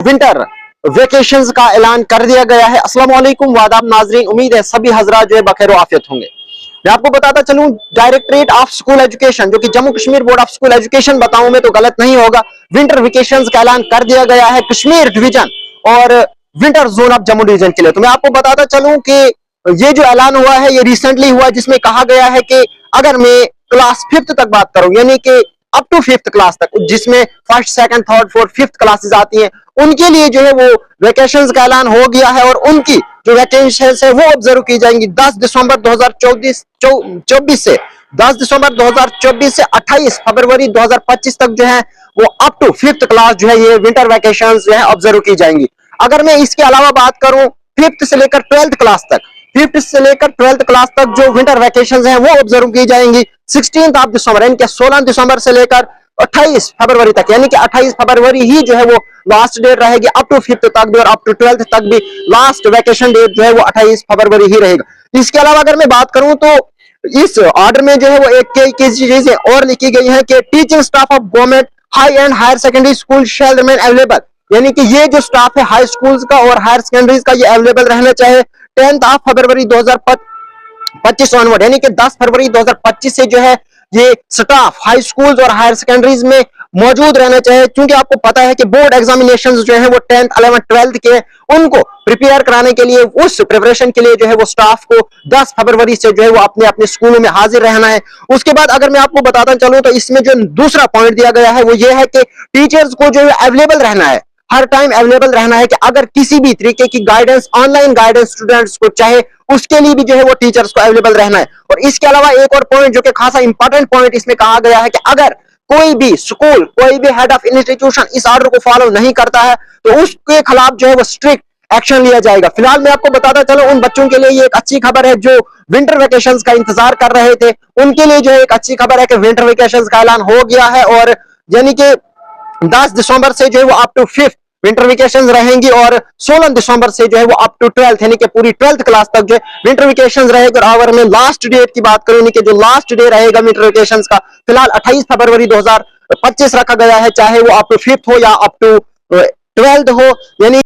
Winter vacations का ऐलान कर दिया गया है। अस्सलाम वालेकुम वादाब नाजरीन, उम्मीद है सभी हजरात जो है बखैर आफियत होंगे। मैं आपको बताता चलूं, डायरेक्टरेट ऑफ स्कूल एजुकेशन जो कि Jammu Kashmir board of school education बताऊं मैं तो गलत नहीं होगा, विंटर वेकेशंस का ऐलान कर दिया गया है कश्मीर डिवीजन और winter zone of Jammu division के लिए। तो मैं आपको बताता चलूं कि ये जो ऐलान हुआ है ये रिसेंटली हुआ, जिसमें कहा गया है कि अगर मैं क्लास 5th तक बात करूं, यानी कि अप टू 5th क्लास तक, जिसमें first second third fourth 5th classes आती हैं, उनके लिए जो है वो वैकेशंस का ऐलान हो गया है और उनकी जो वैकेशंस है वो ऑब्जर्व की जाएंगी 10 दिसंबर 2024 से 10 दिसंबर 2024 से 28 फरवरी 2025 तक जो है वो अप टू 5th क्लास जो है ये विंटर वैकेशंस जो है ऑब्जर्व की जाएंगी। अगर मैं इसके अलावा बात करूं 5th से लेकर 12th क्लास तक, 5th से लेकर 12th क्लास तक जो विंटर वैकेशंस हैं वो ऑब्जर्व की जाएंगी 16 दिसंबर, यानी कि 16 दिसंबर से लेकर 28 फरवरी तक, यानी कि 28 फरवरी ही जो है वो लास्ट डेट रहेगी अप टू 5th तक भी, और अप टू 12th तक भी लास्ट वैकेशन डेट जो है वो 28 फरवरी ही रहेगा। इसके अलावा अगर मैं बात करूं तो इस ऑर्डर में जो है वो एक चीजें और लिखी गई है कि teaching staff of government high and higher secondary school shall remain available, यानी कि ये जो स्टाफ है हाई स्कूल्स का और हायर सेकेंडरीज का ये अवेलेबल रहना चाहिए 10 फरवरी 2025 ऑनवर्ड, यानी कि 10 फरवरी 2025 से जो है ये स्टाफ हाई स्कूल्स और हायर सेकेंडरीज में मौजूद रहना चाहिए, क्योंकि आपको पता है कि बोर्ड एग्जामिनेशंस जो है वो 10th 11th 12th के उनको प्रिपेयर कराने के लिए, उस प्रिपरेशन के लिए जो है वो स्टाफ को 10 फरवरी से जो है वो अपने अपने स्कूलों में हाजिर रहना है। उसके बाद अगर मैं आपको बताता चलूं तो इसमें जो दूसरा पॉइंट दिया गया है वो ये है कि टीचर्स को जो है अवेलेबल रहना है, हर टाइम अवेलेबल रहना है कि अगर किसी भी तरीके की गाइडेंस, ऑनलाइन गाइडेंस स्टूडेंट्स को चाहे, उसके लिए भी जो है वो टीचर्स को अवेलेबल रहना है। और इसके अलावा एक और पॉइंट जो कि खासा इंपॉर्टेंट पॉइंट इसमें कहा गया है कि अगर कोई भी स्कूल, कोई भी हेड ऑफ इंस्टीट्यूशन इस ऑर्डर को फॉलो नहीं करता है तो उसके खिलाफ जो है वो स्ट्रिक्ट एक्शन लिया जाएगा। फिलहाल मैं आपको बताता चलूं, उन बच्चों के लिए ये एक अच्छी खबर है जो विंटर वेकेशंस का इंतजार कर रहे थे, उनके लिए जो है एक अच्छी खबर है कि विंटर वेकेशंस का ऐलान हो गया है और यानी कि 10 दिसंबर से जो है वो up to 5th winter vacation रहेंगी और 16 दिसंबर से जो है वो अप टू 12th यानी कि पूरी 12th क्लास तक जो है विंटर वेकेशन रहेगा। और अगर मैं लास्ट डेट की बात करूं कि जो लास्ट डे रहेगा विंटर वेकेशन का, फिलहाल 28 फरवरी 2025 रखा गया है, चाहे वो अप टू 5th हो या अप टू 12th हो, यानी